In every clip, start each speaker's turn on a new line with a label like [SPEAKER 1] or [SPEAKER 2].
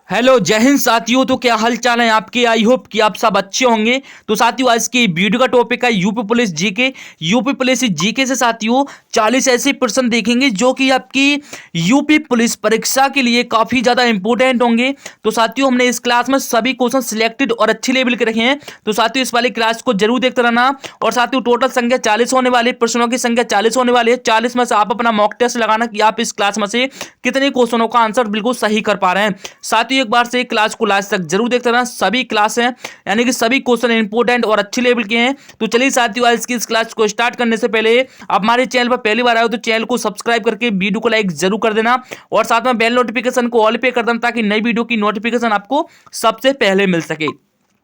[SPEAKER 1] Hello जय हिंद साथियों। तो क्या हाल चाल है आपके। आई होप कि आप सब अच्छे होंगे। तो साथियों आज की वीडियो का टॉपिक है UP police GK. UP police GK से साथियों 40 ऐसे प्रश्न देखेंगे जो कि आपकी यूपी पुलिस परीक्षा के लिए काफी ज्यादा इंपॉर्टेंट होंगे। तो साथियों हमने इस क्लास में सभी क्वेश्चन सिलेक्टेड और अच्छे लेवल के रखे हैं। तो साथियों इस वाली क्लास को जरूर देखते रहना। और साथियों टोटल संख्या 40 होने वाली, प्रश्नों की संख्या 40 होने वाली है। 40 में से आप अपना मॉक टेस्ट लगाना कि आप इस क्लास में से कितने क्वेश्चनों का आंसर बिल्कुल सही कर पा रहे हैं। साथियों एक बार से क्लास को लास्ट तक जरूर देखते रहना। सभी क्लास हैं यानी कि सभी क्वेश्चन इंपॉर्टेंट और अच्छे लेवल के हैं। तो चलिए साथियों आज की इस क्लास को स्टार्ट करने से पहले आप हमारे चैनल पर पहली बार आए हो तो चैनल को सब्सक्राइब करके वीडियो को लाइक जरूर कर देना और साथ में बेल नोटिफिकेशन को ऑल पे कर देना ताकि नई वीडियो की नोटिफिकेशन आपको सबसे पहले मिल सके।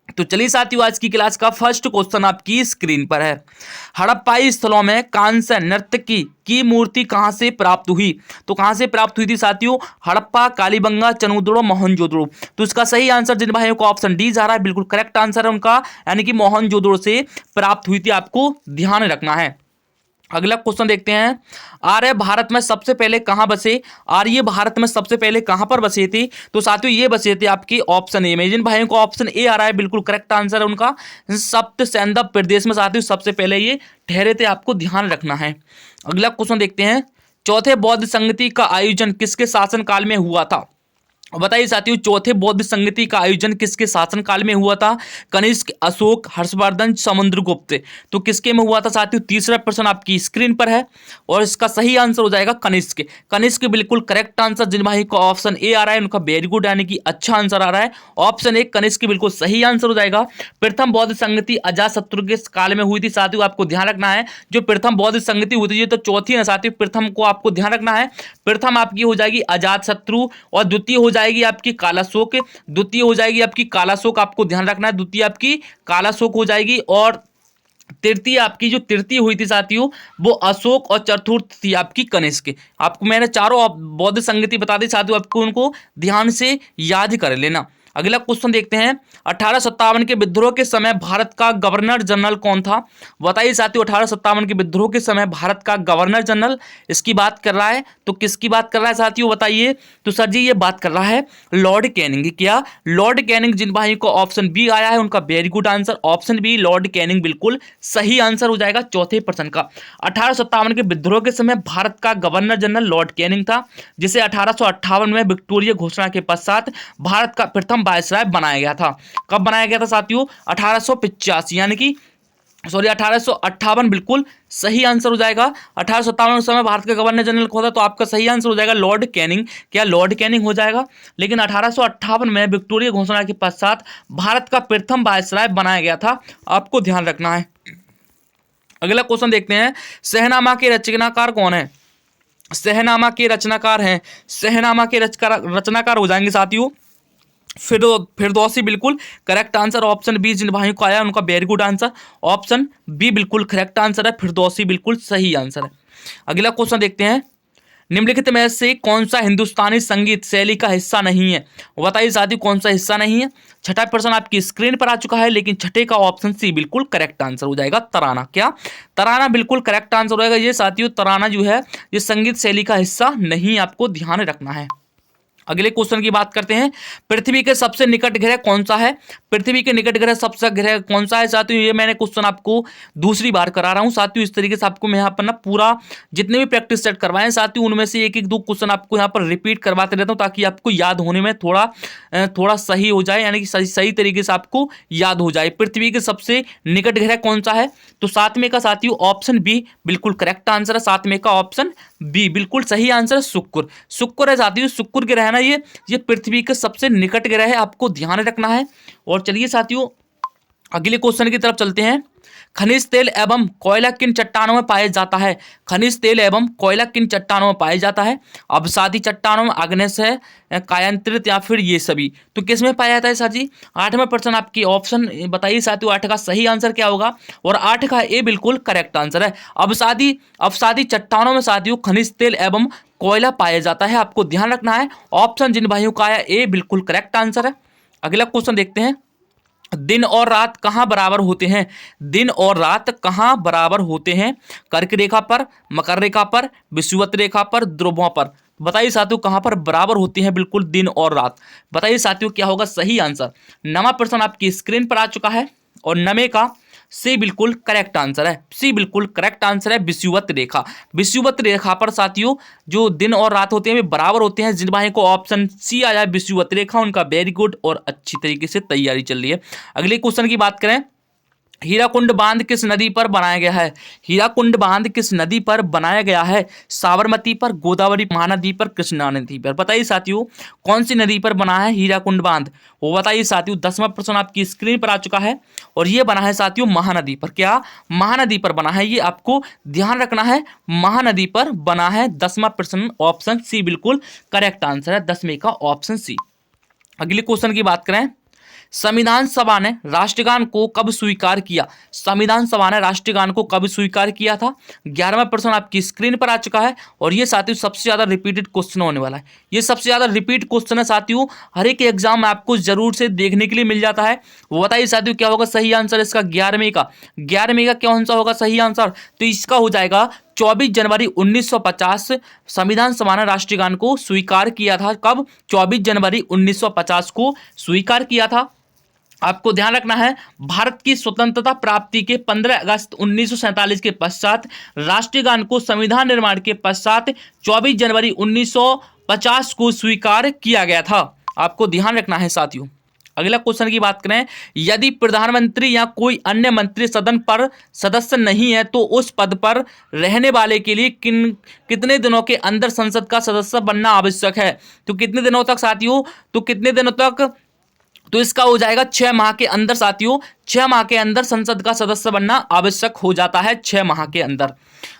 [SPEAKER 1] तो चलिए साथियों आज की क्लास का फर्स्ट क्वेश्चन आपकी स्क्रीन पर है। हड़प्पाई स्थलों में कांस्य नर्तकी की मूर्ति कहां से प्राप्त हुई। तो कहां से प्राप्त हुई थी साथियों। हड़प्पा, कालीबंगा, चनूदड़ो, मोहनजोदड़ो। तो इसका सही आंसर जिन भाइयों को ऑप्शन डी जा रहा है बिल्कुल करेक्ट आंसर है उनका, यानी कि मोहनजोदड़ो से प्राप्त हुई थी। आपको ध्यान रखना है। अगला क्वेश्चन देखते हैं। आर्य भारत में सबसे पहले कहां बसे। आर्य भारत में सबसे पहले कहां पर बसे थे। तो साथियों ये बसे थे आपकी ऑप्शन ए में। जिन भाइयों को ऑप्शन ए आ रहा है बिल्कुल करेक्ट आंसर है उनका, सप्त सैंधव प्रदेश में साथियों सबसे पहले ये ठहरे थे। आपको ध्यान रखना है। अगला क्वेश्चन देखते हैं। चौथे बौद्ध संगति का आयोजन किसके शासनकाल में हुआ था। बताइए साथियों चौथे बौद्ध संगति का आयोजन किसके शासनकाल में हुआ था। कनिष्क, अशोक, हर्षवर्धन, समुद्रगुप्त। तो किसके में हुआ था साथियों। तीसरा प्रश्न आपकी स्क्रीन पर है और इसका सही आंसर हो जाएगा कनिष्क। कनिष्क बिल्कुल करेक्ट आंसर। जिन भाई को ऑप्शन ए आ रहा है उनका वेरी गुड यानी कि अच्छा आंसर आ रहा है। ऑप्शन ए कनिष्क बिल्कुल सही आंसर हो जाएगा। प्रथम बौद्ध संगति अजातशत्रु के काल में हुई थी साथियों। आपको ध्यान रखना है जो प्रथम बौद्ध संगति हुई थी ये तो चौथी है साथियों। प्रथम को आपको ध्यान रखना है। प्रथम आपकी हो जाएगी अजातशत्रु और द्वितीय हो जाएगी आपकी कालाशोक। द्वितीय हो जाएगी आपकी कालाशोक, आपको ध्यान रखना है। द्वितीय आपकी कालाशोक हो जाएगी और तृतीय आपकी जो तृतीय हुई थी साथियों वो अशोक और चतुर्थ थी आपकी कनिष्क। आपको मैंने चारों बौद्ध संगति बता दी साथियों, आपको उनको ध्यान से याद कर लेना। अगला क्वेश्चन देखते हैं। 1857 के विद्रोह के समय भारत का गवर्नर जनरल कौन था। बताइए साथियों 1857 के विद्रोह के समय भारत का गवर्नर जनरल इसकी बात कर रहा है तो किसकी बात कर रहा है साथियों बताइए। तो सर जी ये बात कर रहा है लॉर्ड कैनिंग। क्या लॉर्ड कैनिंग। जिन भाइयों को ऑप्शन बी आया है उनका very good answer option B Lord Canning बिल्कुल सही आंसर हो जाएगा चौथे प्रश्न का। 1857 के विद्रोह के समय भारत का गवर्नर जनरल लॉर्ड कैनिंग था जिसे 1858 में विक्टोरिया घोषणा के पश्चात भारत का प्रथम वायसराय बनाया गया था। कब बनाया गया था साथियों 1885 यानी कि 1858 बिल्कुल सही आंसर हो जाएगा। 1857 समय भारत का गवर्नर जनरल कौन था तो आपका सही आंसर हो जाएगा लॉर्ड कैनिंग। क्या लॉर्ड कैनिंग हो जाएगा। लेकिन 1858 में विक्टोरिया घोषणा के पश्चात भारत का प्रथम वायसराय बनाया गया था, आपको ध्यान रखना है। अगला क्वेश्चन देखते हैं। शहनामा के रचनाकार कौन है। शहनामा के रचनाकार हैं, शहनामा के रचनाकार हो जाएंगे साथियों फिरदौसी बिल्कुल करेक्ट आंसर। ऑप्शन बी जिन भाइयों को आया उनका very good answer option B बिल्कुल करेक्ट आंसर है। फिरदौसी बिल्कुल सही आंसर है। अगला क्वेश्चन देखते हैं। निम्नलिखित में से कौन सा हिंदुस्तानी संगीत शैली का हिस्सा नहीं है। बताइए साथियों कौन सा हिस्सा नहीं है। छठा प्रश्न आपकी स्क्रीन पर आ चुका है लेकिन छठे का ऑप्शन सी बिल्कुल करेक्ट आंसर हो जाएगा तराना। क्या तराना बिल्कुल करेक्ट आंसर हो जाएगा। ये साथियों तराना जो है ये संगीत शैली का हिस्सा नहीं, आपको ध्यान रखना है। अगले क्वेश्चन की बात करते हैं। पृथ्वी के सबसे निकट ग्रह कौन सा है। पृथ्वी के निकट ग्रह सबसे ग्रह कौन सा है साथियों। ये मैंने क्वेश्चन आपको दूसरी बार करा रहा हूं साथियों। इस तरीके से आपको मैं यहाँ पर ना पूरा जितने भी प्रैक्टिस सेट करवाए साथियों उनमें से एक एक दो क्वेश्चन आपको यहाँ पर रिपीट करवाते रहता हूँ ताकि आपको याद होने में थोड़ा सही हो जाए, यानी कि सही तरीके से आपको याद हो जाए। पृथ्वी के सबसे निकट ग्रह कौन सा है तो सातवें का साथियों ऑप्शन बी बिल्कुल करेक्ट आंसर है। सातवें का ऑप्शन बी बिल्कुल सही आंसर है शुक्र। शुक्र है साथियों, शुक्र ग्रह है ना ये पृथ्वी के सबसे निकट ग्रह है, आपको ध्यान रखना है। और चलिए साथियों अगले क्वेश्चन की तरफ चलते हैं। खनिज तेल एवं कोयला किन चट्टानों में पाया जाता है। खनिज तेल एवं कोयला किन चट्टानों में पाया जाता है। अवसादी चट्टानों में, आग्नेय, कायांतरित या फिर ये सभी। तो किस में पाया जाता है सर जी। आठवां प्रश्न आपकी ऑप्शन बताइए साथियों आठ का सही आंसर क्या होगा। और आठ का ए बिल्कुल करेक्ट आंसर है। अवसादी चट्टानों में साथियों खनिज तेल एवं कोयला पाया जाता है, आपको ध्यान रखना है। ऑप्शन जिन भाइयों का आया ए बिल्कुल करेक्ट आंसर है। अगला क्वेश्चन देखते हैं। दिन और रात कहाँ बराबर होते हैं? दिन और रात कहाँ बराबर होते हैं? कर्क रेखा पर, मकर रेखा पर, विषुवत रेखा पर, ध्रुवों पर। बताइए साथियों कहाँ पर बराबर होते हैं बिल्कुल दिन और रात? बताइए साथियों क्या होगा सही आंसर? नवा प्रश्न आपकी स्क्रीन पर आ चुका है और नवे का सी बिल्कुल करेक्ट आंसर है। सी बिल्कुल करेक्ट आंसर है, विषुवत रेखा। विषुवत रेखा पर साथियों जो दिन और रात होते हैं वे बराबर होते हैं। जिन भाई को ऑप्शन सी आया विषुवत रेखा उनका वेरी गुड और अच्छी तरीके से तैयारी चल रही है। अगले क्वेश्चन की बात करें, हीराकुंड बांध किस नदी पर बनाया गया है? हीराकुंड बांध किस नदी पर बनाया गया है? साबरमती पर, गोदावरी महानदी पर, कृष्णा नदी पर। बताइए साथियों कौन सी नदी पर बना है हीराकुंड बांध? वो बताइए साथियों। 10वां प्रश्न आपकी स्क्रीन पर आ चुका है और ये बना है साथियों महानदी पर। क्या महानदी पर बना है? ये आपको ध्यान रखना है, महानदी पर बना है। 10वां प्रश्न ऑप्शन सी बिल्कुल करेक्ट आंसर है, 10वें का ऑप्शन सी। अगले क्वेश्चन की बात करें, संविधान सभा ने राष्ट्रगान को कब स्वीकार किया? संविधान सभा ने राष्ट्रगान को कब स्वीकार किया था? 11वां प्रश्न आपकी स्क्रीन पर आ चुका है और ये साथियों सबसे ज्यादा रिपीटेड क्वेश्चन होने वाला है। ये सबसे ज्यादा रिपीट क्वेश्चन है साथियों, हर एक एग्जाम में आपको जरूर से देखने के लिए मिल जाता है। वो बताइए साथियों क्या होगा सही आंसर इसका? 11वें का। 11वें का कौन सा होगा सही आंसर? तो इसका हो जाएगा 24 जनवरी 1950 संविधान सभा ने राष्ट्रीय गान को स्वीकार किया था। कब? 24 जनवरी 1950 को स्वीकार किया था। आपको ध्यान रखना है भारत की स्वतंत्रता प्राप्ति के 15 अगस्त 1947 के पश्चात राष्ट्रीय गान को संविधान निर्माण के पश्चात 24 जनवरी 1950 को स्वीकार किया गया था। आपको ध्यान रखना है साथियों। अगला क्वेश्चन की बात करें, यदि प्रधानमंत्री या कोई अन्य मंत्री सदन पर सदस्य नहीं है तो उस पद पर रहने वाले के लिए कितने दिनों के अंदर संसद का सदस्य बनना आवश्यक है? तो कितने दिनों तक साथियों? तो कितने दिनों तक? तो इसका हो जाएगा 6 माह के अंदर साथियों। 6 माह के अंदर संसद का सदस्य बनना आवश्यक हो जाता है, 6 माह के अंदर।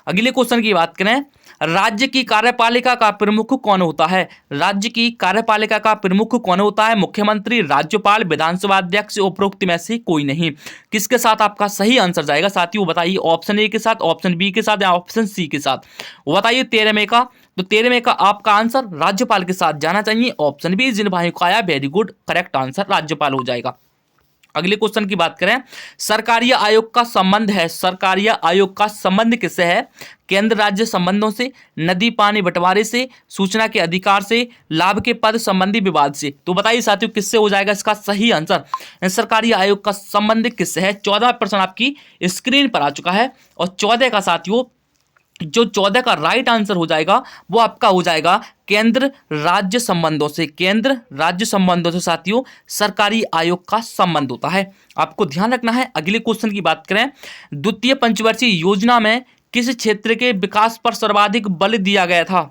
[SPEAKER 1] अगले क्वेश्चन की बात करें, राज्य की कार्यपालिका का प्रमुख कौन होता है? राज्य की कार्यपालिका का प्रमुख कौन होता है? मुख्यमंत्री, राज्यपाल, विधानसभा अध्यक्ष, उपरोक्त में से कोई नहीं। किसके साथ आपका सही आंसर जाएगा साथियों? बताइए ऑप्शन ए के साथ, ऑप्शन बी के साथ या ऑप्शन सी के साथ? बताइए 13वें का। तो 13वें का आपका आंसर राज्यपाल के साथ जाना चाहिए। ऑप्शन बी जिन भाइयों का आया वेरी गुड करेक्ट आंसर राज्यपाल हो जाएगा। अगले क्वेश्चन की बात करें, सरकारीय आयोग का संबंध है, सरकारीय आयोग का संबंध किससे है? केंद्र राज्य संबंधों से, नदी पानी बंटवारे से, सूचना के अधिकार से, लाभ के पद संबंधी विवाद से। तो बताइए साथियों किससे हो जाएगा इसका सही आंसर? सरकारीय आयोग का संबंध किससे है? 14वां प्रश्न आपकी स्क्रीन पर आ चुका है और 14 का साथियों जो 14 का राइट आंसर हो जाएगा वो आपका हो जाएगा केंद्र राज्य संबंधों से। केंद्र राज्य संबंधों से साथियों सरकारी आयोग का संबंध होता है, आपको ध्यान रखना है। अगले क्वेश्चन की बात करें, द्वितीय पंचवर्षीय योजना में किस क्षेत्र के विकास पर सर्वाधिक बल दिया गया था?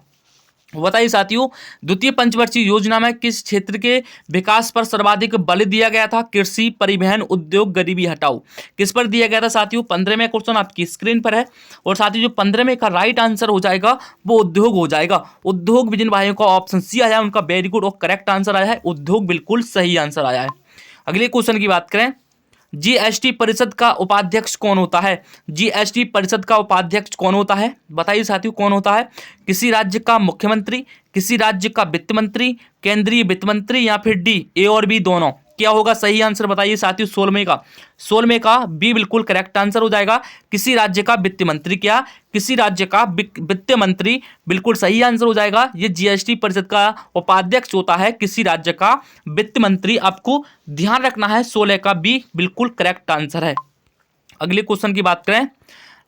[SPEAKER 1] बताइए साथियों द्वितीय पंचवर्षीय योजना में किस क्षेत्र के विकास पर सर्वाधिक बल दिया गया था? कृषि, परिवहन, उद्योग, गरीबी हटाओ। किस पर दिया गया था साथियों? 15वें क्वेश्चन आपकी स्क्रीन पर है और साथियों जो 15वें का राइट आंसर हो जाएगा वो उद्योग हो जाएगा। उद्योग भी जिन भाइयों का ऑप्शन सी आया है उनका वेरी गुड और करेक्ट आंसर आया है, उद्योग बिल्कुल सही आंसर आया है। अगले क्वेश्चन की बात करें, जीएसटी परिषद का उपाध्यक्ष कौन होता है? जीएसटी परिषद का उपाध्यक्ष कौन होता है? बताइए साथियों कौन होता है? किसी राज्य का मुख्यमंत्री, किसी राज्य का वित्त मंत्री, केंद्रीय वित्त मंत्री या फिर डी ए और बी दोनों? क्या होगा सही आंसर बताइए साथियों? 16वें का बी बिल्कुल करेक्ट आंसर हो जाएगा। किसी राज्य का वित्त मंत्री, क्या किसी राज्य का वित्त मंत्री बिल्कुल सही आंसर हो जाएगा। ये जीएसटी परिषद का उपाध्यक्ष होता है किसी राज्य का वित्त मंत्री, आपको ध्यान रखना है। 16 का बी बिल्कुल करेक्ट आंसर है। अगले क्वेश्चन की बात करें,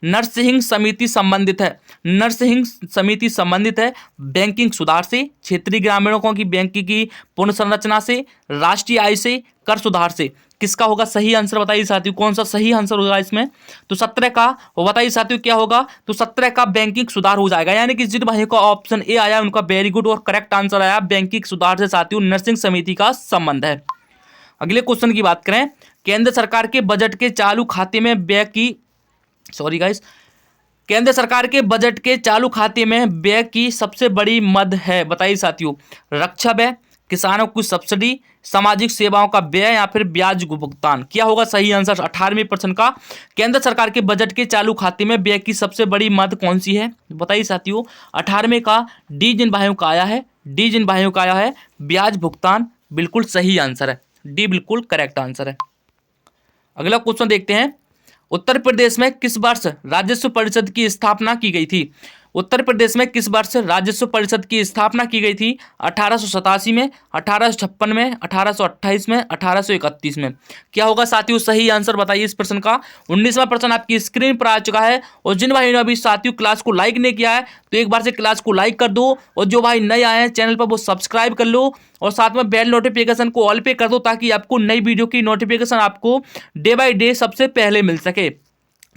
[SPEAKER 1] नरसिंह समिति संबंधित है, नरसिंह समिति संबंधित है बैंकिंग सुधार से, क्षेत्रीय ग्रामीणों की बैंकिंग की पुनर्संरचना से, राष्ट्रीय आय से, कर सुधार से। किसका होगा सही आंसर बताइए साथियों? कौन सा सही आंसर होगा इसमें? तो 17 का बताइए साथियों क्या होगा? तो 17 का बैंकिंग सुधार हो जाएगा, यानी कि जिन भाइयों का ऑप्शन ए आया उनका वेरी गुड और करेक्ट आंसर आया। बैंकिंग सुधार से साथियों नरसिंह समिति का संबंध है। अगले क्वेश्चन की बात करें, केंद्र सरकार के बजट के चालू खाते में व्यय की केंद्र सरकार के बजट के चालू खाते में व्यय की सबसे बड़ी मद है। बताइए साथियों, रक्षा व्यय, किसानों की सब्सिडी, सामाजिक सेवाओं का व्यय या फिर ब्याज भुगतान। क्या होगा सही आंसर? 18वें प्रश्न का केंद्र सरकार के बजट के चालू खाते में व्यय की सबसे बड़ी मद कौन सी है? बताइए साथियों 18वें का डी जिन भाइयों का आया है, डी जिन भाइयों का आया है ब्याज भुगतान बिल्कुल सही आंसर है, डी बिल्कुल करेक्ट आंसर है। अगला क्वेश्चन देखते हैं, उत्तर प्रदेश में किस वर्ष राजस्व परिषद की स्थापना की गई थी? उत्तर प्रदेश में किस वर्ष राजस्व परिषद की स्थापना की गई थी? 1887 में, 1856 में, 1828 में, 1831 में। क्या होगा साथियों सही आंसर बताइए इस प्रश्न का। 19वां प्रश्न आपकी स्क्रीन पर आ चुका है, और जिन भाइयों ने अभी साथियों क्लास को लाइक नहीं किया है तो एक बार से क्लास को लाइक कर दो, और जो भाई नए आए हैं चैनल पर वो सब्सक्राइब कर लो, और साथ में बेल नोटिफिकेशन को ऑल पे कर दो, ताकि आपको नई वीडियो की नोटिफिकेशन आपको डे बाय डे सबसे पहले मिल सके।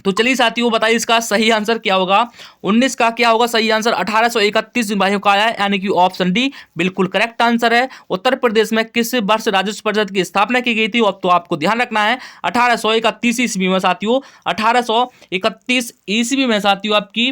[SPEAKER 1] तो चलिए साथियों बताइए इसका सही आंसर क्या होगा। 19 का क्या होगा सही आंसर? 1831 भाइयों का आया है, यानी कि ऑप्शन डी बिल्कुल करेक्ट आंसर है। उत्तर प्रदेश में किस वर्ष राजस्व परिषद की स्थापना की गई थी? अब तो आपको ध्यान रखना है 1831 ईस्वी में साथियों, 1831 ईस्वी में साथियों आपकी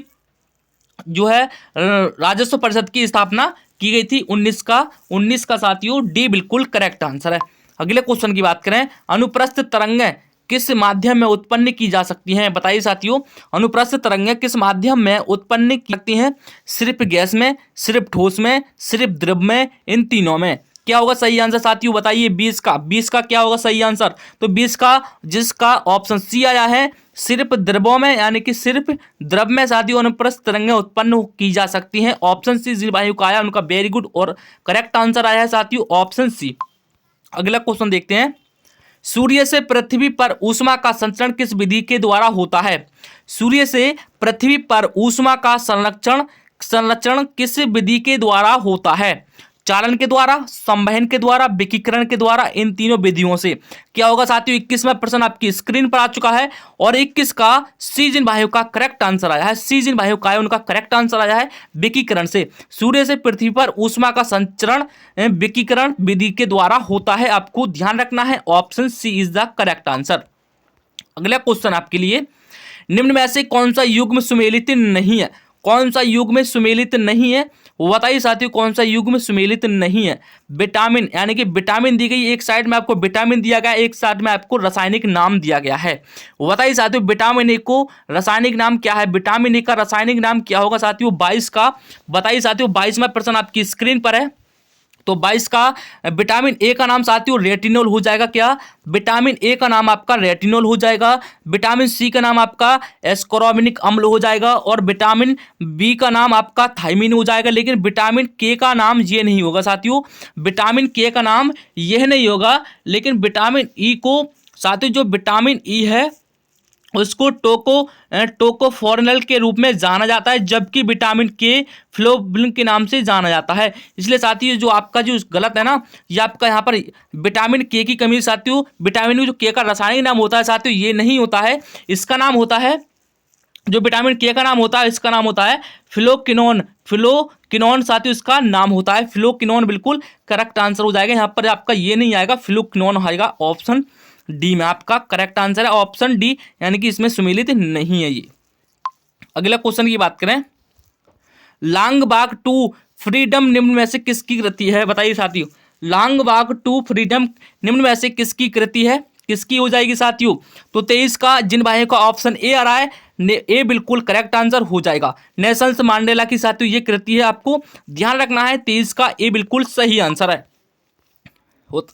[SPEAKER 1] जो है राजस्व परिषद की स्थापना की गई थी। 19 का साथियों डी बिल्कुल करेक्ट आंसर है। अगले क्वेश्चन की बात करें, अनुप्रस्थ तरंगें किस माध्यम में उत्पन्न की जा सकती हैं? बताइए साथियों, अनुप्रस्थ तरंगें किस माध्यम में उत्पन्न की सकती हैं? सिर्फ गैस में, सिर्फ ठोस में, सिर्फ द्रव में, इन तीनों में? क्या होगा सही आंसर साथियों बताइए। 20 का क्या होगा सही आंसर? तो 20 का जिसका ऑप्शन सी आया है, सिर्फ द्रवों में, यानी कि सिर्फ द्रव में साथियों अनुप्रस्थ तरंगें उत्पन्न की जा सकती हैं। ऑप्शन सी जिन भाइयों का आया उनका वेरी गुड और करेक्ट आंसर आया है साथियों ऑप्शन सी। अगला क्वेश्चन देखते हैं, सूर्य से पृथ्वी पर ऊष्मा का संचरण किस विधि के द्वारा होता है? सूर्य से पृथ्वी पर ऊष्मा का संरक्षण किस विधि के द्वारा होता है? चालन के द्वारा, संवहन के द्वारा, विकिरण के द्वारा, इन तीनों विधियों से? क्या होगा साथियों 21वां प्रश्न आपकी स्क्रीन पर आ चुका है, और 21 का सी जिन भाइयों का करेक्ट आंसर आया है, सी जिन भाइयों का है उनका करेक्ट आंसर आया है विकिरण से। सूर्य से पृथ्वी पर ऊष्मा का संचरण विकिरण विधि के द्वारा होता है, आपको ध्यान रखना है option C is the correct answer. अगला क्वेश्चन आपके लिए, निम्न में से कौन सा युग्म सुमेलित नहीं है? कौन सा युग्म सुमेलित नहीं है वो बताइए साथियों, कौन सा युग्म सुमेलित नहीं है? विटामिन, यानी कि विटामिन दी गई, एक साइड में आपको विटामिन दिया गया, एक साइड में आपको रासायनिक नाम दिया गया है। वो बताइए साथियों विटामिन ए को रासायनिक नाम क्या है? विटामिन ए का रासायनिक नाम क्या होगा साथियों 22 का? बताइए साथियों 22वां प्रश्न आपकी स्क्रीन पर है। तो 22 का विटामिन ए का नाम साथियों रेटिनोल हो जाएगा। क्या? विटामिन ए का नाम आपका रेटिनोल हो जाएगा। विटामिन सी का नाम आपका एस्कोर्बिक अम्ल हो जाएगा, और विटामिन बी का नाम आपका थायमिन हो जाएगा। लेकिन विटामिन के का नाम ये नहीं होगा साथियों, विटामिन के का नाम यह नहीं होगा, लेकिन विटामिन ई को साथियों जो विटामिन ई है उसको टोकोफॉर्नल के रूप में जाना जाता है, जबकि विटामिन के फ्लोबिन के नाम से जाना जाता है। इसलिए साथियों जो आपका जो गलत है ना, ये आपका यहाँ पर विटामिन के की कमी साथियों, विटामिन जो के का रासायनिक नाम होता है साथियों ये नहीं होता है, इसका नाम होता है, जो विटामिन के का नाम होता है इसका नाम होता है फ्लोकिनोन साथियों, इसका नाम होता है फ्लोकिनोन। बिल्कुल करेक्ट आंसर हो जाएगा, यहाँ पर आपका ये नहीं आएगा, फ्लोकिनोन आएगा। ऑप्शन डी में आपका करेक्ट आंसर है, ऑप्शन डी, यानी कि इसमें सुमेलित नहीं है ये। अगला क्वेश्चन की बात करें, लांगबाग टू फ्रीडम निम्न में से किसकी कृति है? बताइए साथियों, लांगबाग टू फ्रीडम निम्न में से किसकी कृति है? किसकी हो जाएगी साथियों? तो 23 का जिन भाइयों का ऑप्शन ए आ रहा है, ए बिल्कुल करेक्ट आंसर हो जाएगा। नेल्सन मंडेला की साथियों ये कृति है, आपको ध्यान रखना है। 23 का ए बिल्कुल सही आंसर है।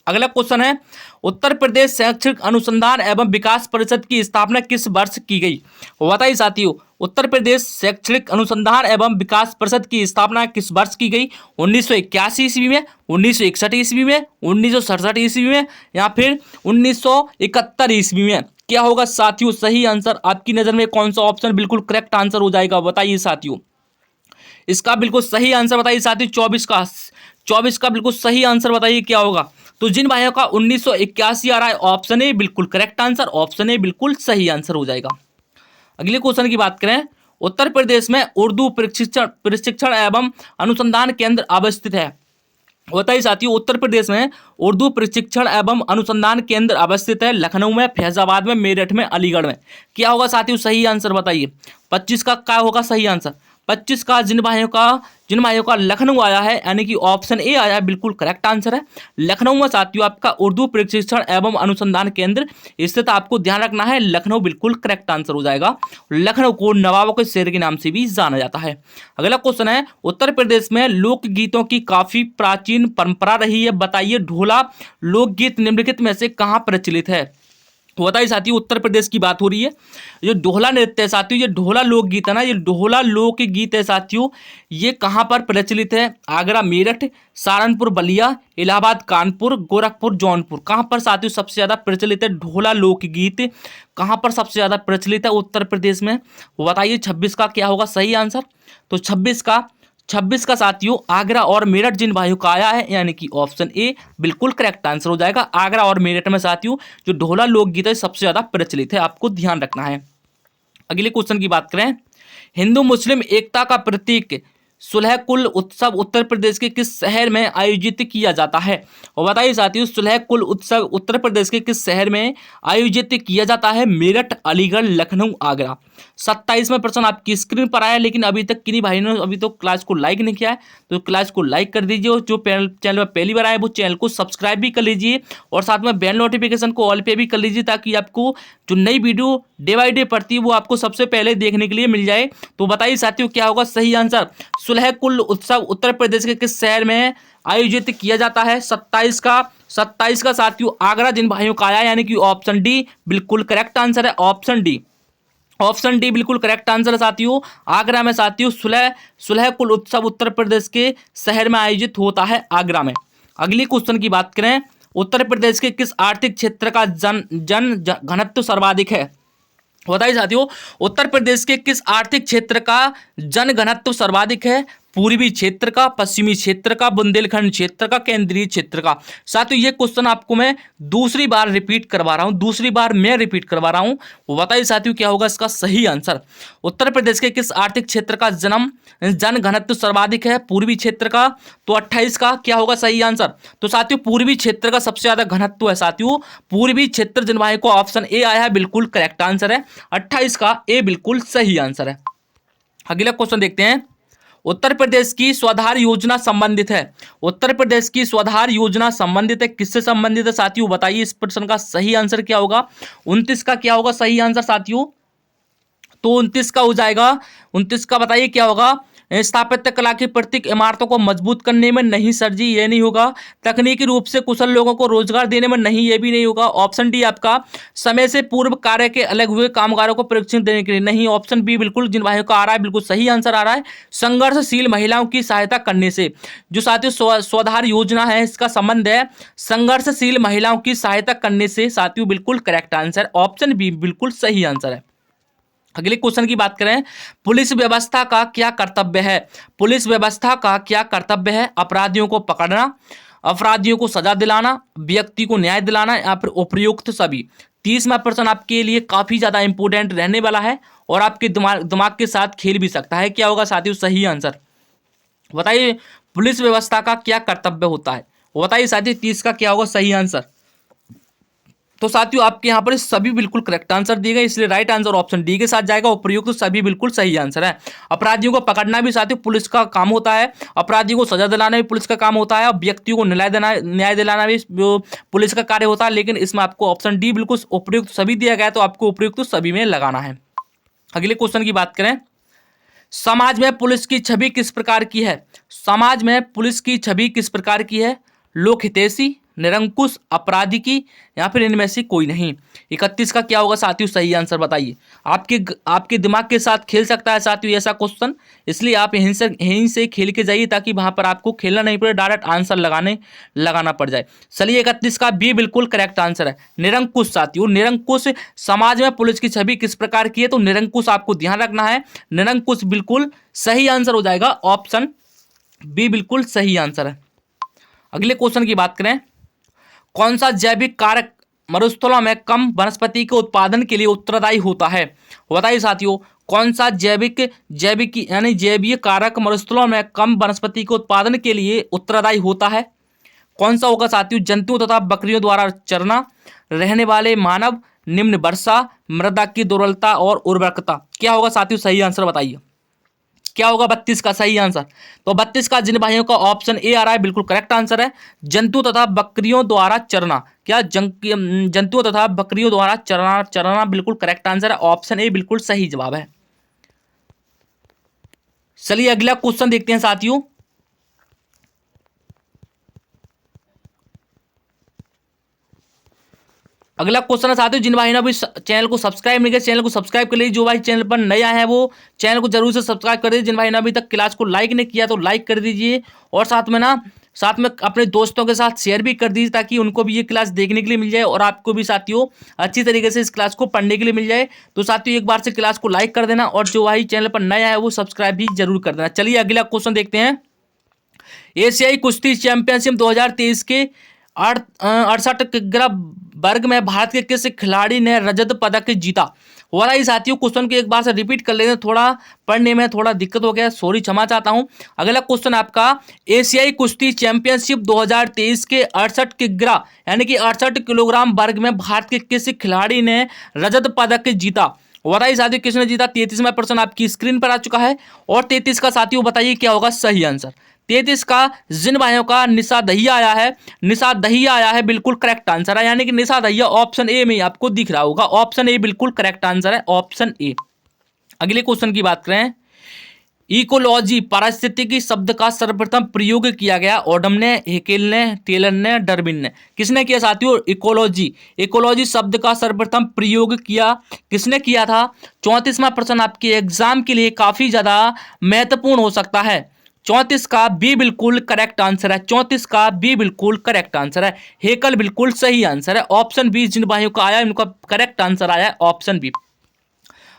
[SPEAKER 1] अगला क्वेश्चन है, उत्तर प्रदेश शैक्षणिक अनुसंधान एवं विकास परिषद की स्थापना किस वर्ष की गई? बताइए साथियों, उत्तर प्रदेश शैक्षणिक अनुसंधान एवं विकास परिषद की स्थापना किस वर्ष की गई? 1981 ईस्वी में, 1961 ईस्वी में, 1967 ईस्वी में, या फिर 1971 ईस्वी में? क्या होगा साथियों सही आंसर? आपकी नजर में कौन सा ऑप्शन बिल्कुल करेक्ट आंसर हो जाएगा बताइए साथियों। इसका बिल्कुल सही आंसर बताइए साथियों। 24 का बिल्कुल सही आंसर बताइए क्या होगा। तो जिन भाइयों का 1981 आ रहा है, ऑप्शन ए बिल्कुल करेक्ट आंसर, ऑप्शन ए बिल्कुल सही आंसर हो जाएगा। अगले क्वेश्चन की बात करें, उत्तर प्रदेश में उर्दू प्रशिक्षण एवं अनुसंधान केंद्र अवस्थित है। बताइए साथियों, उत्तर प्रदेश में उर्दू प्रशिक्षण एवं अनुसंधान केंद्र अवस्थित है। लखनऊ में, फैजाबाद में, मेरठ में, अलीगढ़ में? क्या होगा साथियों सही आंसर बताइए। 25 का क्या होगा सही आंसर? 25 का जिन भाइयों का लखनऊ आया है, यानी कि ऑप्शन ए आया है, बिल्कुल करेक्ट आंसर है। लखनऊ में साथियों आपका उर्दू प्रशिक्षण एवं अनुसंधान केंद्र स्थित, आपको ध्यान रखना है लखनऊ बिल्कुल करेक्ट आंसर हो जाएगा। लखनऊ को नवाबों के शहर के नाम से भी जाना जाता है। अगला क्वेश्चन है, उत्तर प्रदेश में लोकगीतों की काफी प्राचीन परंपरा रही है। बताइए ढोला लोकगीत निम्नलिखित में से कहाँ प्रचलित है? तो बताइए साथियों, उत्तर प्रदेश की बात हो रही है। ये ढोला नृत्य है साथियों, ये ढोला लोकगीत है ना, ये ढोला लोकगीत है साथियों। ये कहाँ पर प्रचलित है? आगरा, मेरठ, सहारनपुर, बलिया, इलाहाबाद, कानपुर, गोरखपुर, जौनपुर। कहाँ पर साथियों सबसे ज्यादा प्रचलित है ढोला लोकगीत? कहाँ पर सबसे ज्यादा प्रचलित है? उत्तर प्रदेश में। बताइए 26 का क्या होगा सही आंसर? तो 26 का साथियों आगरा और मेरठ जिन भाइयों का आया है, यानी कि ऑप्शन ए बिल्कुल करेक्ट आंसर हो जाएगा। आगरा और मेरठ में साथियों जो ढोला लोकगीत है सबसे ज्यादा प्रचलित है, आपको ध्यान रखना है। अगले क्वेश्चन की बात करें, हिंदू मुस्लिम एकता का प्रतीक सुलह कुल उत्सव उत्तर प्रदेश के किस शहर में आयोजित किया जाता है? और बताइए साथियों, सुलह कुल उत्सव उत्तर प्रदेश के किस शहर में आयोजित किया जाता है? मेरठ, अलीगढ़, लखनऊ, आगरा। 27वां प्रश्न आपकी स्क्रीन पर आया, लेकिन अभी तक किन्हीं भाई ने अभी तो क्लास को लाइक नहीं किया है, तो क्लास को लाइक कर दीजिए। और जो चैनल पर पहली बार आए वो चैनल को सब्सक्राइब भी कर लीजिए, और साथ में बेल नोटिफिकेशन को ऑल पे भी कर लीजिए, ताकि आपको जो नई वीडियो डे बाई डे पड़ती है वो आपको सबसे पहले देखने के लिए मिल जाए। तो बताइए साथियों क्या होगा सही आंसर? सुलह कुल उत्सव उत्तर प्रदेश के किस शहर में आयोजित किया जाता है? 27 का साथियों आगरा जिन भाइयों का आया, यानी कि ऑप्शन डी बिल्कुल करेक्ट आंसर है। ऑप्शन डी बिल्कुल करेक्ट आंसर है साथियों। आगरा में साथियों सुलह कुल उत्सव उत्तर प्रदेश के शहर में आयोजित होता है, आगरा में। अगली क्वेश्चन की बात करें, उत्तर प्रदेश के किस आर्थिक क्षेत्र का जन घनत्व सर्वाधिक है? बताइए साथियों, उत्तर प्रदेश के किस आर्थिक क्षेत्र का जन घनत्व सर्वाधिक है? पूर्वी क्षेत्र का, पश्चिमी क्षेत्र का, बुंदेलखंड क्षेत्र का, केंद्रीय क्षेत्र का। साथियों ये क्वेश्चन आपको मैं दूसरी बार रिपीट करवा रहा हूं। वो बताइए साथियों क्या होगा इसका सही आंसर? उत्तर प्रदेश के किस आर्थिक क्षेत्र का जन घनत्व सर्वाधिक है? पूर्वी क्षेत्र का। तो 28 का क्या होगा सही आंसर? तो साथियों पूर्वी क्षेत्र का सबसे ज्यादा घनत्व है साथियों, पूर्वी क्षेत्र जिन भाई को ऑप्शन ए आया है बिल्कुल करेक्ट आंसर है। 28 का ए बिल्कुल सही आंसर है। अगला क्वेश्चन देखते हैं, उत्तर प्रदेश की स्वधार योजना संबंधित है। उत्तर प्रदेश की स्वधार योजना संबंधित है, किससे संबंधित है साथियों? बताइए इस प्रश्न का सही आंसर क्या होगा? 29 का क्या होगा सही आंसर साथियों? तो 29 का हो जाएगा। 29 का बताइए क्या होगा? स्थापत्य कला की प्रतीक इमारतों को मजबूत करने में नहीं सर जी, ये नहीं होगा। तकनीकी रूप से कुशल लोगों को रोजगार देने में नहीं, ये भी नहीं होगा। ऑप्शन डी आपका समय से पूर्व कार्य के अलग हुए कामगारों को प्रशिक्षण देने के लिए नहीं। ऑप्शन बी बिल्कुल जिन भाइयों का आ रहा है बिल्कुल सही आंसर आ रहा है, संघर्षशील महिलाओं की सहायता करने से। जो साथियों स्वधार योजना है इसका संबंध है संघर्षशील महिलाओं की सहायता करने से। साथियों बिल्कुल करेक्ट आंसर ऑप्शन बी बिल्कुल सही आंसर है। अगले क्वेश्चन की बात करें, पुलिस व्यवस्था का क्या कर्तव्य है? पुलिस व्यवस्था का क्या कर्तव्य है? अपराधियों को पकड़ना, अपराधियों को सजा दिलाना, व्यक्ति को न्याय दिलाना, या फिर उपयुक्त सभी। 30वां प्रश्न आपके लिए काफी ज्यादा इंपॉर्टेंट रहने वाला है और आपके दिमाग के साथ खेल भी सकता है। क्या होगा साथियों सही आंसर? बताइए पुलिस व्यवस्था का क्या कर्तव्य होता है? बताइए साथियों 30 का क्या होगा सही आंसर? तो साथियों आपके यहाँ पर सभी बिल्कुल करेक्ट आंसर दिए गए, इसलिए राइट आंसर ऑप्शन डी के साथ जाएगा। उपयुक्त तो सभी बिल्कुल सही आंसर है। अपराधियों को पकड़ना भी साथियों पुलिस का काम होता है, अपराधियों को सजा दिलाना भी पुलिस का काम होता है, और व्यक्तियों को न्याय दिलाना भी पुलिस का कार्य होता है। लेकिन इसमें आपको ऑप्शन डी बिल्कुल उपयुक्त सभी दिया गया है, तो आपको उपयुक्त सभी में लगाना है। अगले क्वेश्चन की बात करें, समाज में पुलिस की छवि किस प्रकार की है? समाज में पुलिस की छवि किस प्रकार की है? लोकहितैषी, निरंकुश, अपराधी, या फिर इनमें से कोई नहीं। 31 का क्या होगा साथियों सही आंसर? बताइए। आपके दिमाग के साथ खेल सकता है साथियों ऐसा क्वेश्चन, इसलिए आप यहीं से खेल के जाइए, ताकि वहां पर आपको खेलना नहीं पड़े, डायरेक्ट आंसर लगाना पड़ जाए। चलिए 31 का बी बिल्कुल करेक्ट आंसर है, निरंकुश। साथियों निरंकुश समाज में पुलिस की छवि किस प्रकार की है? तो निरंकुश आपको ध्यान रखना है, निरंकुश बिल्कुल सही आंसर हो जाएगा। ऑप्शन बी बिल्कुल सही आंसर है। अगले क्वेश्चन की बात करें, कौन सा जैविक कारक मरुस्थलों में कम वनस्पति के उत्पादन के लिए उत्तरदायी होता है? बताइए साथियों कौन सा जैविक यानी जैवीय कारक मरुस्थलों में कम वनस्पति के उत्पादन के लिए उत्तरदायी होता है? कौन सा होगा साथियों? जंतुओं तथा बकरियों द्वारा चरना, रहने वाले मानव, निम्न वर्षा, मृदा की दुर्बलता और उर्वरकता। क्या होगा साथियों सही आंसर बताइए? क्या होगा 32 का सही आंसर? तो 32 का जिन भाइयों का ऑप्शन ए आ रहा है बिल्कुल करेक्ट आंसर है, जंतु तथा बकरियों द्वारा चरना। क्या जंतुओं तथा बकरियों द्वारा चरना बिल्कुल करेक्ट आंसर है, ऑप्शन ए बिल्कुल सही जवाब है। चलिए अगला क्वेश्चन देखते हैं साथियों, अगला क्वेश्चन है साथियों, जिन भाई ने अभी चैनल को सब्सक्राइब नहीं किया चैनल को सब्सक्राइब कर लीजिए। जो भाई चैनल पर नए आए हैं वो चैनल को जरूर से सब्सक्राइब कर दीजिए। जिन भाई ने अभी तक क्लास को लाइक नहीं किया तो लाइक कर दीजिए, और साथ में अपने दोस्तों के साथ शेयर भी कर दीजिए, ताकि उनको भी ये क्लास देखने के लिए मिल जाए और आपको भी साथियों अच्छी तरीके से इस क्लास को पढ़ने के लिए मिल जाए। तो साथियों एक बार से क्लास को लाइक कर देना, और जो भाई चैनल पर नया है वो सब्सक्राइब भी जरूर कर देना। चलिए अगला क्वेश्चन देखते हैं। एशियाई कुश्ती चैंपियनशिप 2023 के 68 किग्रा वर्ग में भारत के किस खिलाड़ी ने रजत पदक जीता? हो रहा है साथियों, क्वेश्चन को एक बार से रिपीट कर लेते हैं, थोड़ा पढ़ने में थोड़ा दिक्कत हो गया, सॉरी क्षमा चाहता हूं। अगला क्वेश्चन आपका, एशियाई कुश्ती चैंपियनशिप 2023 के 68 किग्रा यानी कि 68 किलोग्राम वर्ग में भारत के किस खिलाड़ी ने रजत पदक जीता? बताइए साथियों किसने जीता? 33वां प्रश्न आपकी स्क्रीन पर आ चुका है, और 33 का साथियों बताइए क्या होगा सही आंसर। 33 का जिन भाइयों का निशा दहिया आया है, निशा दहिया आया है, बिल्कुल करेक्ट आंसर है, यानी कि निशा दहिया ऑप्शन ए में आपको दिख रहा होगा। ऑप्शन ए बिल्कुल करेक्ट आंसर है, ऑप्शन ए। अगले क्वेश्चन की बात करें, इकोलॉजी पारिस्थितिकी शब्द का सर्वप्रथम प्रयोग किया गया ओडम ने, हेकेल ने, टेलर ने, डार्विन ने। किसने किया साथियों? इकोलॉजी। इकोलॉजी शब्द का सर्वप्रथम प्रयोग किया किसने किया था? 34वां प्रश्न आपके एग्जाम के लिए काफी ज्यादा महत्वपूर्ण हो सकता है। 34 का बी बिल्कुल करेक्ट आंसर है, 34 का बी बिल्कुल करेक्ट आंसर है, हेकल बिल्कुल सही आंसर है। ऑप्शन बी जिन भाइयों का आया उनका करेक्ट आंसर आया है ऑप्शन बी।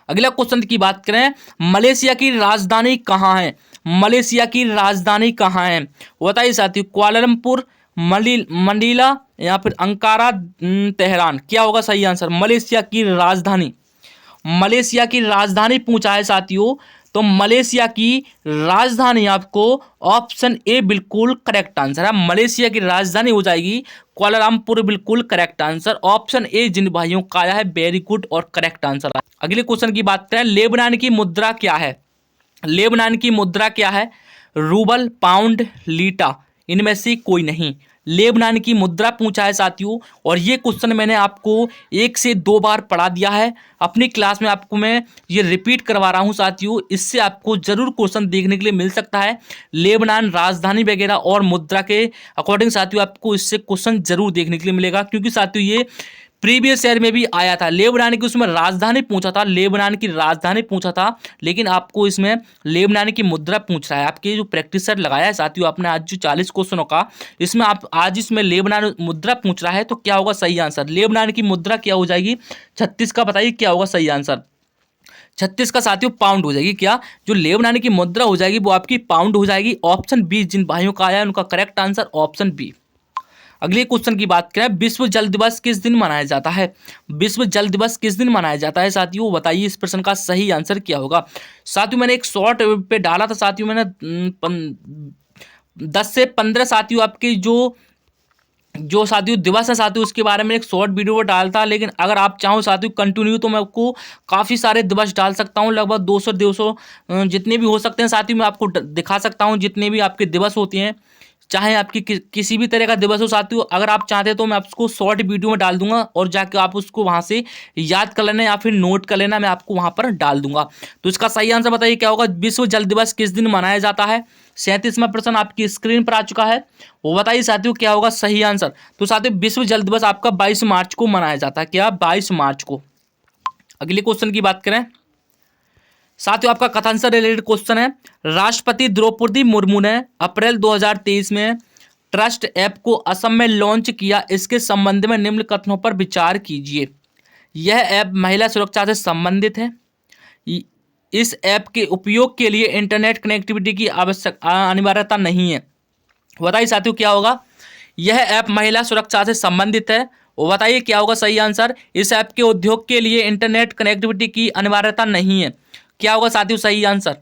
[SPEAKER 1] अगला क्वेश्चन की बात करें, मलेशिया की राजधानी कहाँ है? मलेशिया की राजधानी कहाँ है? बताइए साथियों, कुआलालंपुर, मंडीला या फिर अंकारा, तेहरान। क्या होगा सही आंसर? मलेशिया की राजधानी, मलेशिया की राजधानी पूछा है साथियों, तो मलेशिया की राजधानी आपको ऑप्शन ए बिल्कुल करेक्ट आंसर है। मलेशिया की राजधानी हो जाएगी कुआलालंपुर, बिल्कुल करेक्ट आंसर। ऑप्शन ए जिन भाइयों का आया है वेरी गुड और करेक्ट आंसर है। अगले क्वेश्चन की बात करें, लेबनान की मुद्रा क्या है? लेबनान की मुद्रा क्या है? रूबल, पाउंड, लीटा, इनमें से कोई नहीं। लेबनान की मुद्रा पूछा है साथियों, और ये क्वेश्चन मैंने आपको 1 से 2 बार पढ़ा दिया है अपनी क्लास में, आपको मैं ये रिपीट करवा रहा हूँ साथियों, इससे आपको जरूर क्वेश्चन देखने के लिए मिल सकता है। लेबनान राजधानी वगैरह और मुद्रा के अकॉर्डिंग साथियों आपको इससे क्वेश्चन जरूर देखने के लिए मिलेगा, क्योंकि साथियों ये प्रीवियस ईयर में भी आया था। लेबनान की उसमें राजधानी पूछा था, लेबनान की राजधानी पूछा था, लेकिन आपको इसमें लेबनान की मुद्रा पूछ रहा है। आपके जो प्रैक्टिस सेट लगाया है साथियों आपने आज जो 40 क्वेश्चनों का, इसमें आप आज इसमें लेबनान मुद्रा पूछ रहा है, तो क्या होगा सही आंसर? लेबनान की मुद्रा क्या हो जाएगी? 36 का बताइए क्या होगा सही आंसर? 36 का साथियों पाउंड हो जाएगी। क्या जो लेबनान की मुद्रा हो जाएगी वो आपकी पाउंड हो जाएगी। ऑप्शन बी जिन भाइयों का आया है उनका करेक्ट आंसर ऑप्शन बी। अगले क्वेश्चन की बात करें, विश्व जल दिवस किस दिन मनाया जाता है? विश्व जल दिवस किस दिन मनाया जाता है साथियों? बताइए इस प्रश्न का सही आंसर क्या होगा? साथियों मैंने एक शॉर्ट पे डाला था साथियों, मैंने 10 से 15 साथियों आपके जो साथियों दिवस है साथियों उसके बारे में एक शॉर्ट वीडियो डालता, लेकिन अगर आप चाहो साथियों कंटिन्यू तो मैं आपको काफ़ी सारे दिवस डाल सकता हूं, लगभग 200 जितने भी हो सकते हैं साथियों मैं आपको दिखा सकता हूं, जितने भी आपके दिवस होते हैं, चाहे आपकी किसी भी तरह का दिवस हो साथियों। अगर आप चाहते हैं तो मैं आपको शॉर्ट वीडियो में डाल दूंगा, और जाके आप उसको वहां से याद कर लेना या फिर नोट कर लेना, मैं आपको वहां पर डाल दूंगा। तो इसका सही आंसर बताइए क्या होगा? विश्व जल दिवस किस दिन मनाया जाता है? 37वां प्रश्न आपकी स्क्रीन पर आ चुका है, वो बताइए साथियों क्या होगा सही आंसर? तो साथियों विश्व जल दिवस आपका 22 मार्च को मनाया जाता है। क्या? 22 मार्च को। अगले क्वेश्चन की बात करें साथियों, आपका कथन से रिलेटेड क्वेश्चन है, राष्ट्रपति द्रौपदी मुर्मू ने अप्रैल 2023 में ट्रस्ट ऐप को असम में लॉन्च किया, इसके संबंध में निम्न कथनों पर विचार कीजिए। यह ऐप महिला सुरक्षा से संबंधित है। इस ऐप के उपयोग के लिए इंटरनेट कनेक्टिविटी की अनिवार्यता नहीं है। बताइए साथियों क्या होगा? यह ऐप महिला सुरक्षा से संबंधित है, वो बताइए क्या होगा सही आंसर? इस ऐप के उद्योग के लिए इंटरनेट कनेक्टिविटी की अनिवार्यता नहीं है। क्या होगा साथियों सही आंसर?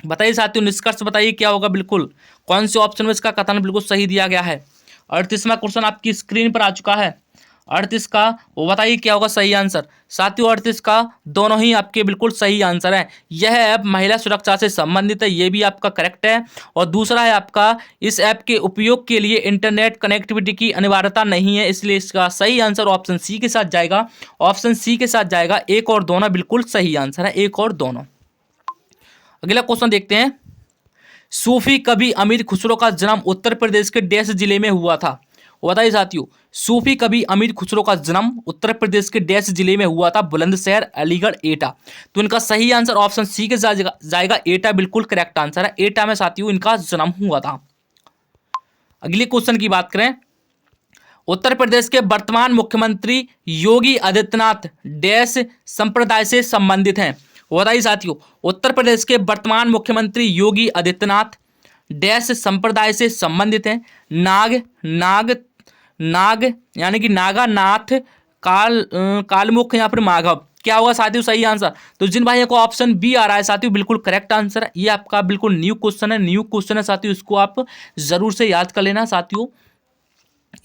[SPEAKER 1] बताइए साथियों निष्कर्ष बताइए क्या होगा? बिल्कुल कौन से ऑप्शन में इसका कथन बिल्कुल सही दिया गया है? 38वां क्वेश्चन आपकी स्क्रीन पर आ चुका है, 38 का वो बताइए क्या होगा सही आंसर? साथियों 38 का दोनों ही आपके बिल्कुल सही आंसर है। यह ऐप महिला सुरक्षा से संबंधित है, ये भी आपका करेक्ट है। और दूसरा है आपका, इस ऐप के उपयोग के लिए इंटरनेट कनेक्टिविटी की अनिवार्यता नहीं है, इसलिए इसका सही आंसर ऑप्शन सी के साथ जाएगा। ऑप्शन सी के साथ जाएगा, एक और दोनों बिल्कुल सही आंसर है, एक और दोनों। अगला क्वेश्चन देखते हैं, सूफी कवि अमीर खुसरो का जन्म उत्तर प्रदेश के डैश जिले में हुआ था? बताइए साथियों, सूफी कवि अमीर खुसरो का जन्म उत्तर प्रदेश के डैश जिले में हुआ था, बुलंदशहर, अलीगढ़, एटा। तो इनका सही आंसर ऑप्शन सी के जाएगा एटा, बिल्कुल करेक्ट आंसर है। एटा में साथियों इनका जन्म हुआ था। अगले क्वेश्चन की बात करें, उत्तर प्रदेश के वर्तमान मुख्यमंत्री योगी आदित्यनाथ डैश संप्रदाय से संबंधित हैं। बताइए साथियों, उत्तर प्रदेश के वर्तमान मुख्यमंत्री योगी आदित्यनाथ डैश संप्रदाय से संबंधित हैं। नाग यानी कि नागा, नाथ, कालमुख या फिर माघव, क्या होगा साथियों सही आंसर? तो जिन भाइयों को ऑप्शन बी आ रहा है साथियों, बिल्कुल करेक्ट आंसर है। ये आपका बिल्कुल न्यू क्वेश्चन है साथियों, इसको आप जरूर से याद कर लेना साथियों।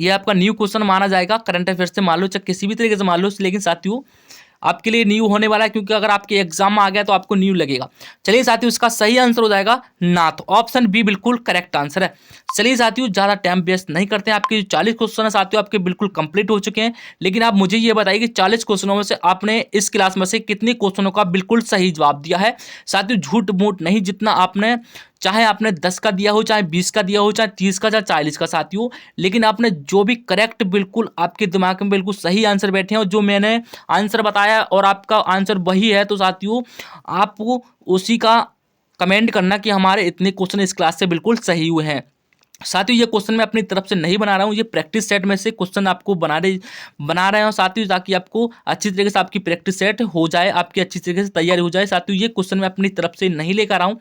[SPEAKER 1] ये आपका न्यू क्वेश्चन माना जाएगा, करंट अफेयर से मान लो चाहे किसी भी तरीके से मान लो, लेकिन साथियों आपके लिए न्यू होने वाला है, क्योंकि अगर आपके एग्जाम में आ गया तो आपको न्यू लगेगा। चलिए साथियों, इसका सही आंसर हो जाएगा नाथ, ऑप्शन बी बिल्कुल करेक्ट आंसर है। चलिए साथियों, ज़्यादा टाइम वेस्ट नहीं करते हैं, आपके 40 क्वेश्चन है साथियों आपके बिल्कुल कंप्लीट हो चुके हैं। लेकिन आप मुझे ये बताइए कि 40 क्वेश्चनों में से आपने इस क्लास में से कितने क्वेश्चनों का बिल्कुल सही जवाब दिया है। साथियों झूठ मूठ नहीं, जितना आपने, चाहे आपने 10 का दिया हो, चाहे 20 का दिया हो, चाहे 30 का, चाहे 40 का साथियों, लेकिन आपने जो भी करेक्ट बिल्कुल आपके दिमाग में बिल्कुल सही आंसर बैठे हैं और जो मैंने आंसर बताया और आपका आंसर वही है, तो साथियों आप उसी का कमेंट करना कि हमारे इतने क्वेश्चन इस क्लास से बिल्कुल सही हुए हैं। साथियों ये क्वेश्चन मैं अपनी तरफ से नहीं बना रहा हूँ, ये प्रैक्टिस सेट में से क्वेश्चन आपको बना रहे हो साथियों, ताकि आपको अच्छी तरीके से आपकी प्रैक्टिस सेट हो जाए, आपकी अच्छी तरीके से तैयारी हो जाए। साथियों ये क्वेश्चन मैं अपनी तरफ से नहीं लेकर आ रहा हूँ,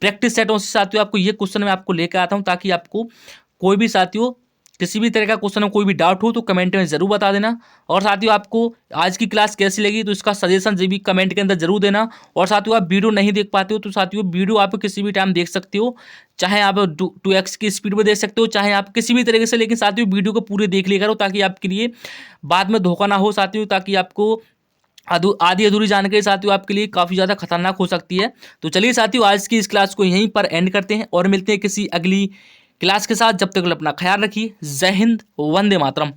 [SPEAKER 1] प्रैक्टिस सेटों से साथियों आपको ये क्वेश्चन मैं आपको लेकर आता हूँ, ताकि आपको कोई भी साथियों किसी भी तरह का क्वेश्चन में कोई भी डाउट हो तो कमेंट में जरूर बता देना। और साथियों आपको आज की क्लास कैसी लगी तो इसका सजेशन भी कमेंट के अंदर जरूर देना। और साथियों आप वीडियो नहीं देख पाते हो तो साथियों वीडियो आप किसी भी टाइम देख सकते हो, चाहे आप 2x की स्पीड में देख सकते हो, चाहे आप किसी भी तरीके से, लेकिन साथियों वीडियो को पूरे देख लिया करो, ताकि आपके लिए बाद में धोखा ना हो साथियों, ताकि आपको आधी अधूरी जानकारी साथियों आपके लिए काफ़ी ज़्यादा खतरनाक हो सकती है। तो चलिए साथियों आज की इस क्लास को यहीं पर एंड करते हैं और मिलते हैं किसी अगली क्लास के साथ। जब तक अपना ख्याल रखिए। जय हिंद, वंदे मातरम।